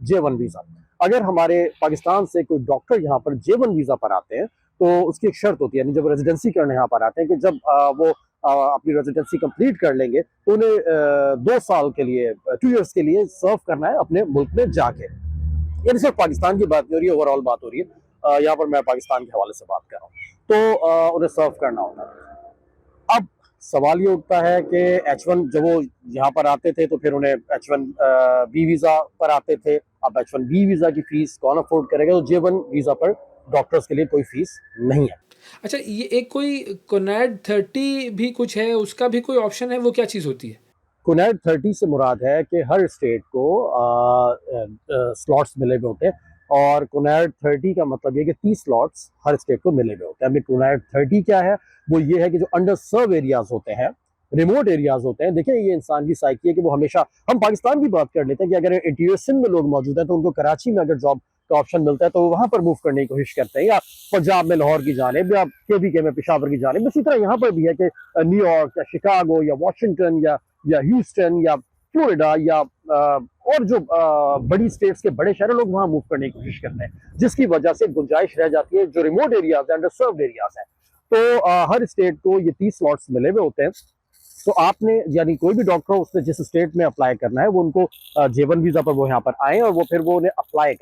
J1 वीजा, अगर हमारे पाकिस्तान से कोई डॉक्टर यहाँ पर J1 वीजा पर आते हैं तो उसकी एक शर्त होती है, यानी जब रेजिडेंसी करने यहाँ पर आते हैं, कि जब वो अपनी रेजिडेंसी कंप्लीट कर लेंगे तो उन्हें 2 साल के लिए, 2 इयर्स के लिए सर्व करना है अपने मुल्क में जाके। यानी सिर्फ पाकिस्तान की बात नहीं हो रही है, ओवरऑल बात हो रही है। यहाँ पर मैं पाकिस्तान के हवाले से बात कर रहा हूँ, तो उन्हें सर्व करना होता है। अब सवाल ये उठता है कि H1 जब वो यहाँ पर आते थे तो फिर उन्हें H1B वीजा पर आते थे, अब H1B वीजा की फीस कौन अफोर्ड करेगा? तो J1 वीजा पर डॉक्टर्स के लिए कोई फीस नहीं है। अच्छा, ये एक कोई कोनैड 30 भी कुछ है, उसका भी कोई ऑप्शन है, वो क्या चीज़ होती है? कोनैड 30 से मुराद है कि हर स्टेट को स्लॉट्स मिले हुए होते हैं, और कोनैड 30 का मतलब ये कि 30 स्लॉट्स हर स्टेट को मिले हुए होते हैं। अभी कोनैड 30 क्या है? वो ये है कि जो अंडर सर्व एरियाज होते हैं, रिमोट एरियाज होते हैं, देखिए ये इंसान की साइकी है कि वो हमेशा, हम पाकिस्तान की बात कर लेते हैं कि अगर इंटीरियर सिंध में लोग मौजूद हैं तो उनको कराची में अगर जॉब का ऑप्शन मिलता है तो वो वहां पर मूव करने की कोशिश करते हैं, या पंजाब में लाहौर की जानिब, या KVK में पेशावर की जानिब। इसी तरह यहाँ पर भी है कि न्यूयॉर्क या शिकागो या वाशिंगटन या ह्यूस्टन या फ्लोरिडा या और जो बड़ी स्टेट्स के बड़े शहर, लोग वहां मूव करने की कोशिश करते हैं, जिसकी वजह से गुंजाइश रह जाती है जो रिमोट एरियाज है, अंडर सर्व्ड एरियाज है। तो हर स्टेट को ये 30 स्लॉट्स मिले हुए होते हैं। तो आपने, यानी कोई भी डॉक्टर हो, उसने जिस स्टेट में अप्लाई करना है वो उनको J1 वीजा पर वो यहाँ पर आए, और वो फिर वो उन्हें अप्लाई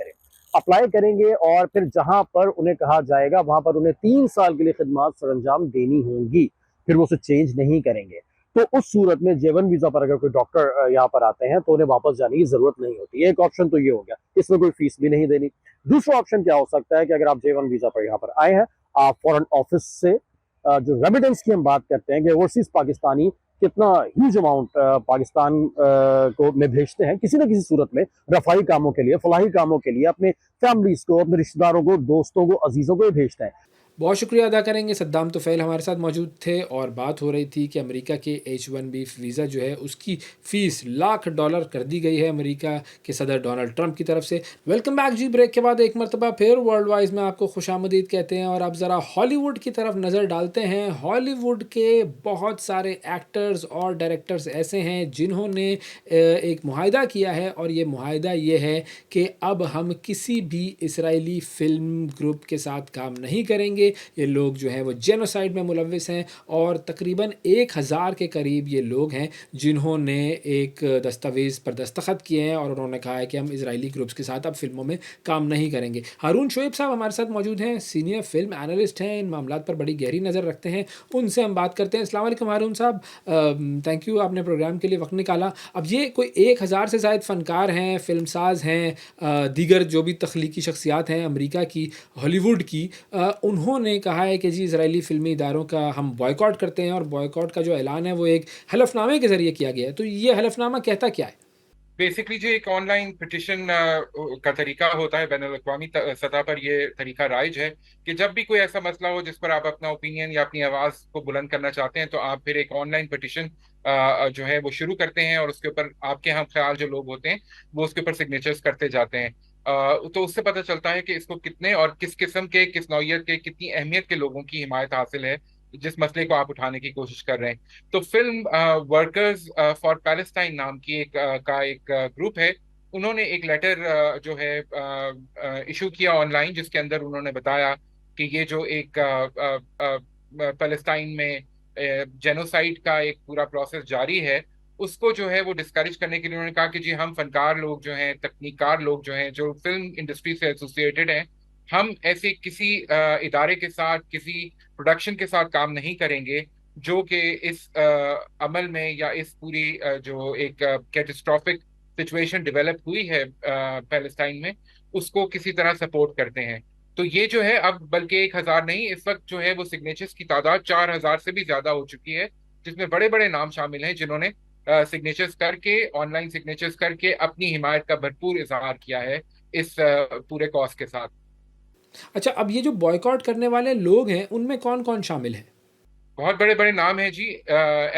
करेंगे, और फिर जहां पर उन्हें कहा जाएगा वहां पर उन्हें 3 साल के लिए खिदमत सरंजाम देनी होंगी, फिर वो उसे चेंज नहीं करेंगे। तो उस सूरत में J1 वीजा पर अगर कोई डॉक्टर यहाँ पर आते हैं तो उन्हें वापस जाने की जरूरत नहीं होती। एक ऑप्शन तो ये हो गया, इसमें कोई फीस भी नहीं देनी। दूसरा ऑप्शन क्या हो सकता है कि अगर आप J1 वीजा पर यहाँ पर आए हैं, आप फॉरेन ऑफिस से जो रेमिटेंस की हम बात करते हैं कि ओवरसीज पाकिस्तानी कितना ह्यूज अमाउंट पाकिस्तान को में भेजते हैं किसी न किसी सूरत में, रफाई कामों के लिए, फलाही कामों के लिए, अपने फैमिलीज को, अपने रिश्तेदारों को, दोस्तों को, अजीजों को भेजते हैं। बहुत शुक्रिया अदा करेंगे। सद्दाम तुफ़ैल हमारे साथ मौजूद थे और बात हो रही थी कि अमेरिका के H1B वीज़ा जो है उसकी फ़ीस $1 लाख कर दी गई है अमेरिका के सदर डोनाल्ड ट्रंप की तरफ से। वेलकम बैक जी। ब्रेक के बाद एक मरतबा फिर वर्ल्ड वाइज में आपको खुशामदीद कहते हैं, और अब ज़रा हॉलीवुड की तरफ नज़र डालते हैं। हॉलीवुड के बहुत सारे एक्टर्स और डायरेक्टर्स ऐसे हैं जिन्होंने एक मुआहदा किया है, और ये मुआहदा ये है कि अब हम किसी भी इसराइली फ़िल्म ग्रुप के साथ काम नहीं करेंगे। ये लोग जो हैं वो जेनोसाइड में मुलविस हैं, और तकरीबन 1000 के करीब ये लोग हैं जिन्होंने एक दस्तावेज़ पर दस्तखत किए हैं, और उन्होंने कहा है कि हम इजरायली ग्रुप्स के साथ अब फिल्मों में काम नहीं करेंगे। हारून शोएब साहब हमारे साथ मौजूद हैं, सीनियर फिल्म एनालिस्ट हैं, इन मामलात पर बड़ी गहरी नज़र रखते हैं, उनसे हम बात करते हैं। अस्सलाम वालेकुम हारून साहब, थैंक यू आपने प्रोग्राम के लिए वक्त निकाला। अब ये कोई 1000 से ज़ायद फ़नकार हैं, फिल्मसाज हैं, दीगर जो भी तख्लीकी शख्सियात हैं अमेरिका की, हॉलीवुड की, उन्होंने उन्होंने कहा है कि जी इजरायली फिल्मी इदारों का हम बॉयकॉट करते हैं, और बॉयकॉट का जो ऐलान है वो एक हलफनामे के ज़रिए किया गया है। तो ये हलफनामा कहता क्या है? बेसिकली जो एक ऑनलाइन पिटिशन का तरीका होता है, बैनुल-अक़वामी सतह पर ये तरीका राइज है कि जब भी कोई ऐसा मसला हो जिस पर आप अपना ओपिनियन या अपनी आवाज़ को बुलंद करना चाहते हैं, तो आप फिर एक ऑनलाइन पिटिशन जो है वो शुरू करते हैं, और उसके ऊपर आपके हम ख्याल जो लोग होते हैं वो उसके ऊपर सिग्नेचर्स करते जाते हैं। तो उससे पता चलता है कि इसको कितने और किस किस्म के, किस नौइयत के, कितनी अहमियत के लोगों की हिमायत हासिल है जिस मसले को आप उठाने की कोशिश कर रहे हैं। तो फिल्म वर्कर्स फॉर पैलेस्टाइन नाम की एक ग्रुप है। उन्होंने एक लेटर जो है इशू किया ऑनलाइन, जिसके अंदर उन्होंने बताया कि ये जो एक पैलेस्टाइन में जेनोसाइड का एक पूरा प्रोसेस जारी है, उसको जो है वो डिस्करेज करने के लिए उन्होंने कहा कि जी हम फनकार लोग जो हैं, तकनीकार लोग जो हैं, जो फिल्म इंडस्ट्री से एसोसिएटेड हैं, हम ऐसे किसी इदारे के साथ, किसी प्रोडक्शन के साथ काम नहीं करेंगे जो कि इस अमल में या इस पूरी जो एक कैटास्ट्रोफिक सिचुएशन डेवलप हुई है पैलेस्टाइन में, उसको किसी तरह सपोर्ट करते हैं। तो ये जो है अब बल्कि 1,000 नहीं, इस वक्त जो है वो सिग्नेचर्स की तादाद 4,000 से भी ज्यादा हो चुकी है, जिसमें बड़े बड़े नाम शामिल हैं जिन्होंने सिग्नेचर्स करके, ऑनलाइन सिग्नेचर्स करके अपनी हिमायत का भरपूर इजहार किया है इस पूरे कॉज के साथ। अच्छा, अब ये जो बॉयकॉट करने वाले लोग हैं उनमें कौन-कौन शामिल है? बहुत बड़े बड़े नाम हैं जी।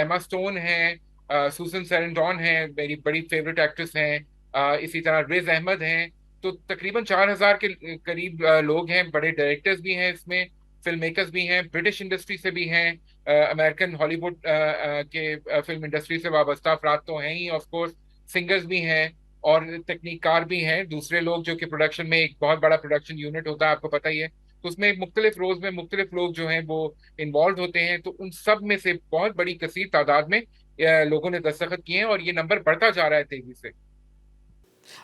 एमा स्टोन है, सूसन सेरेंडॉन है, मेरी बड़ी फेवरेट एक्ट्रेस हैं, इसी तरह रिज अहमद हैं। तो तकरीबन 4,000 के करीब लोग हैं। बड़े डायरेक्टर्स भी हैं इसमें, फिल्म मेकर्स भी हैं, ब्रिटिश इंडस्ट्री से भी हैं, अमेरिकन हॉलीवुड के फिल्म इंडस्ट्री से वाबस्ता अफराद तो हैं ही, ऑफ कोर्स सिंगर्स भी हैं और तकनीकार भी हैं। दूसरे लोग जो कि प्रोडक्शन में, एक बहुत बड़ा प्रोडक्शन यूनिट होता है, आपको पता ही है, तो उसमें मुख्तलिफ रोज में मुख्तलिफ लोग जो हैं वो इन्वॉल्व होते हैं। तो उन सब में से बहुत बड़ी कसीर तादाद में लोगों ने दस्तखत किए हैं, और ये नंबर बढ़ता जा रहा है तेजी से।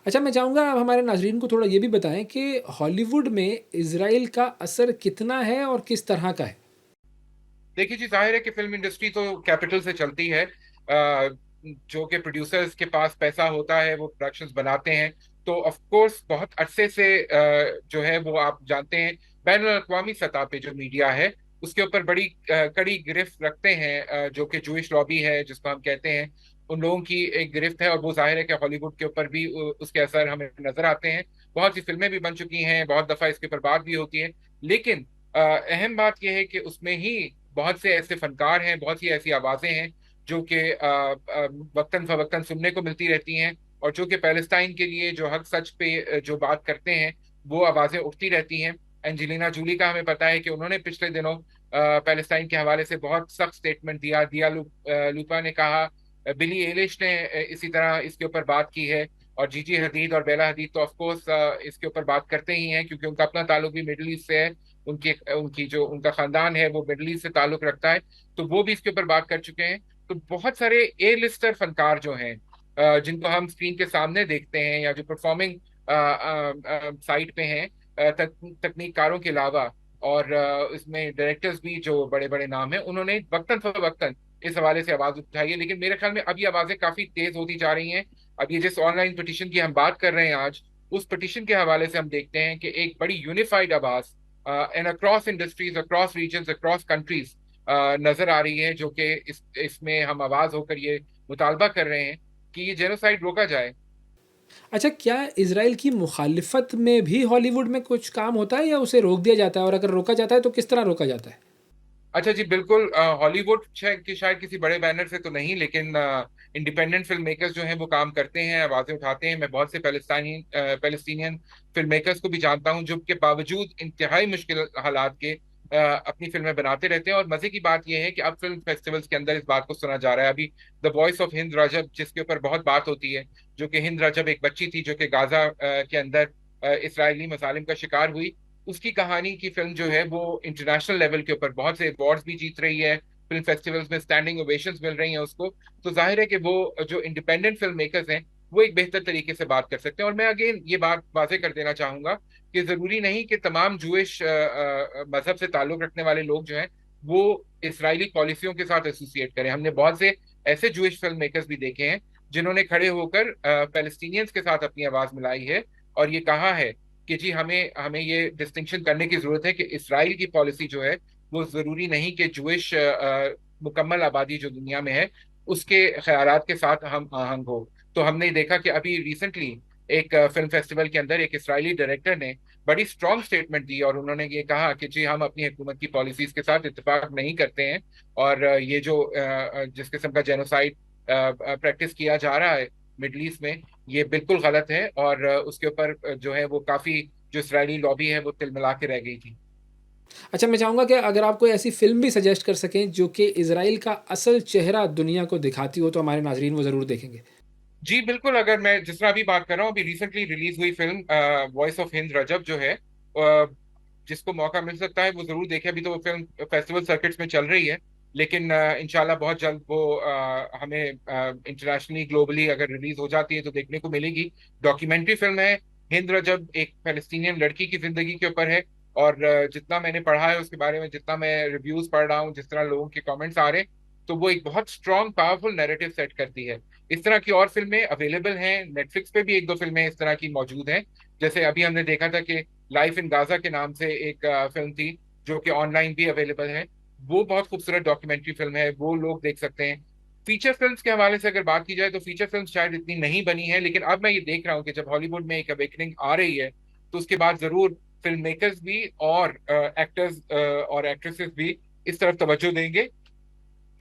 अच्छा, मैं चाहूँगा आप हमारे नाज़रीन को थोड़ा ये भी बताएँ कि हॉलीवुड में इज़राइल का असर कितना है और किस तरह का है? देखिए जी, जाहिर है कि फिल्म इंडस्ट्री तो कैपिटल से चलती है। जो कि प्रोड्यूसर्स के पास पैसा होता है वो प्रोडक्शंस बनाते हैं। तो ऑफ कोर्स बहुत अरसे से जो है वो आप जानते हैं, बैनुल अक़वामी सतह पे जो मीडिया है उसके ऊपर बड़ी कड़ी गिरफ्त रखते हैं, जो कि जूइश लॉबी है जिसको हम कहते हैं, उन लोगों की एक गिरफ्त है। और वो जाहिर है कि हॉलीवुड के ऊपर भी उसके असर हमें नजर आते हैं। बहुत सी फिल्में भी बन चुकी हैं, बहुत दफा इसके ऊपर बात भी होती है। लेकिन अहम बात यह है कि उसमें ही बहुत से ऐसे फनकार हैं, बहुत सी ऐसी आवाजें हैं जो कि वक्तन फवक्तन सुनने को मिलती रहती हैं, और जो कि पैलेस्टाइन के लिए जो हक सच पे जो बात करते हैं वो आवाजें उठती रहती हैं। एंजेलिना जूली का हमें पता है कि उन्होंने पिछले दिनों पैलेस्टाइन के हवाले से बहुत सख्त स्टेटमेंट दिया। लूपा ने कहा, बिली एलिश ने इसी तरह इसके ऊपर बात की है, और जीजी हदीद और बेला हदीद तो ऑफ कोर्स इसके ऊपर बात करते ही हैं, क्योंकि उनका अपना ताल्लुक भी मिडिल ईस्ट से है। उनकी उनकी जो उनका खानदान है वो मिडिल ईस्ट से ताल्लुक रखता है, तो वो भी इसके ऊपर बात कर चुके हैं। तो बहुत सारे ए लिस्टर फनकार जो हैं, जिनको हम स्क्रीन के सामने देखते हैं या जो परफॉर्मिंग साइट पे हैं, तकनीकारों के अलावा, और इसमें डायरेक्टर्स भी जो बड़े बड़े नाम हैं, उन्होंने वक्तन फवक्तन इस हवाले से आवाज उठाई है। लेकिन मेरे ख्याल में अब ये आवाजें काफी तेज होती जा रही हैं। अब ये जिस ऑनलाइन पिटीशन की हम बात कर रहे हैं आज, उस पिटीशन के हवाले से हम देखते हैं कि एक बड़ी यूनिफाइड आवाज and across industries, across regions, across countries नजर आ रही है, जो कि इसमें हम आवाज होकर ये मुतालबा कर रहे हैं कि ये जेनोसाइड रोका जाए। अच्छा, क्या इज़राइल की मुखालिफत में भी हॉलीवुड में कुछ काम होता है या उसे रोक दिया जाता है, और अगर रोका जाता है तो किस तरह रोका जाता है? अच्छा जी, बिल्कुल। हॉलीवुड की शायद किसी बड़े बैनर से तो नहीं, लेकिन इंडिपेंडेंट फिल्म मेकर्स जो हैं वो काम करते हैं, आवाजें उठाते हैं। मैं बहुत से पैलेस्टीनियन फिल्म मेकर्स को भी जानता हूं जो के बावजूद इंतहाई मुश्किल हालात के अपनी फिल्में बनाते रहते हैं। और मजे की बात यह है कि अब फिल्म फेस्टिवल्स के अंदर इस बात को सुना जा रहा है। अभी द वॉइस ऑफ हिंद रजब, जिसके ऊपर बहुत बात होती है, जो कि हिंद रजब एक बच्ची थी जो कि गाजा के अंदर इसराइली मसालिम का शिकार हुई, उसकी कहानी की फिल्म जो है वो इंटरनेशनल लेवल के ऊपर बहुत से अवार्ड्स भी जीत रही है, फिल्म फेस्टिवल्स में स्टैंडिंग ओवेशंस मिल रही हैं उसको। तो जाहिर है कि वो जो इंडिपेंडेंट फिल्म मेकर्स हैं वो एक बेहतर तरीके से बात कर सकते हैं। और मैं अगेन ये बात वाजे कर देना चाहूंगा कि जरूरी नहीं कि तमाम जूइश मजहब से ताल्लुक रखने वाले लोग जो हैं वो इसराइली पॉलिसियों के साथ एसोसिएट करें। हमने बहुत से ऐसे जूइश फिल्म मेकर्स भी देखे हैं जिन्होंने खड़े होकर पैलेस्टीनियंस के साथ अपनी आवाज मिलाई है और ये कहा है कि जी हमें हमें ये डिस्टिंक्शन करने की जरूरत है कि इसराइल की पॉलिसी जो है वो जरूरी नहीं कि जुइश मुकम्मल आबादी जो दुनिया में है उसके ख्यालात के साथ हम आहंग हो। तो हमने देखा कि अभी रिसेंटली एक फिल्म फेस्टिवल के अंदर एक इसराइली डायरेक्टर ने बड़ी स्ट्रॉन्ग स्टेटमेंट दी और उन्होंने ये कहा कि जी हम अपनी हुकूमत की पॉलिसीज के साथ इत्तेफाक नहीं करते हैं और ये जो जिस किस्म का जेनोसाइड प्रैक्टिस किया जा रहा है मिडल ईस्ट में, ये बिल्कुल गलत है। और उसके ऊपर जो है वो काफी जो इसराइली लॉबी है वो तिलमिला के रह गई थी। अच्छा, मैं चाहूँगा कि अगर आप कोई ऐसी फ़िल्म भी सजेस्ट कर सकें जो कि इज़राइल का असल चेहरा दुनिया को दिखाती हो, तो हमारे नाज़रीन वो ज़रूर देखेंगे। जी बिल्कुल, अगर मैं जिस तरह अभी बात कर रहा हूँ, अभी रिसेंटली रिलीज हुई फिल्म वॉइस ऑफ हिंद रजब जो है, जिसको मौका मिल सकता है वो जरूर देखे। अभी तो वो फिल्म फेस्टिवल सर्किट्स में चल रही है, लेकिन इंशाल्लाह बहुत जल्द वो हमें इंटरनेशनली ग्लोबली अगर रिलीज हो जाती है तो देखने को मिलेगी। डॉक्यूमेंट्री फिल्म है। हिंद रजब एक पैलेस्टीनियन लड़की की जिंदगी के ऊपर है। और जितना मैंने पढ़ा है उसके बारे में, जितना मैं रिव्यूज पढ़ रहा हूँ, जिस तरह लोगों के कमेंट्स आ रहे हैं, तो वो एक बहुत स्ट्रॉन्ग पावरफुल नैरेटिव सेट करती है। इस तरह की और फिल्में अवेलेबल हैं, नेटफ्लिक्स पे भी एक दो फिल्में इस तरह की मौजूद हैं। जैसे अभी हमने देखा था कि लाइफ इन गाजा के नाम से एक फिल्म थी जो कि ऑनलाइन भी अवेलेबल है। वो बहुत खूबसूरत डॉक्यूमेंट्री फिल्म है, वो लोग देख सकते हैं। फीचर फिल्म्स के हवाले से अगर बात की जाए तो फीचर फिल्म शायद इतनी नहीं बनी है, लेकिन अब मैं ये देख रहा हूँ कि जब हॉलीवुड में एक अवेकनिंग आ रही है तो उसके बाद जरूर फिल्म मेकर्स भी और एक्टर्स और एक्ट्रेसेस भी इस तरफ तवज्जो देंगे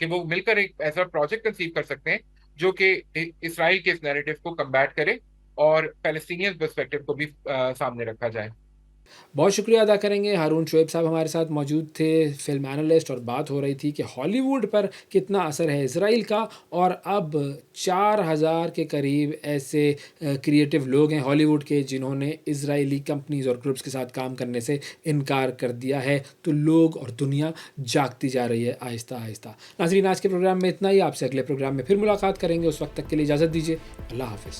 कि वो मिलकर एक ऐसा प्रोजेक्ट कंसीव कर सकते हैं जो कि इसराइल के इस नैरेटिव को कम्बैट करे और पैलेस्टीनियन पर्सपेक्टिव को भी सामने रखा जाए। बहुत शुक्रिया अदा करेंगे, हारून शुएब साहब हमारे साथ मौजूद थे, फ़िल्म एनालिस्ट, और बात हो रही थी कि हॉलीवुड पर कितना असर है इज़राइल का। और अब 4000 के करीब ऐसे क्रिएटिव लोग हैं हॉलीवुड के जिन्होंने इज़राइली कंपनीज़ और ग्रुप्स के साथ काम करने से इनकार कर दिया है। तो लोग और दुनिया जागती जा रही है आहिस्ता-आहिस्ता। नाज़रीन, आज के प्रोग्राम में इतना ही। आपसे अगले प्रोग्राम में फिर मुलाकात करेंगे, उस वक़्त तक के लिए इजाज़त दीजिए। अल्लाह हाफ़िज़।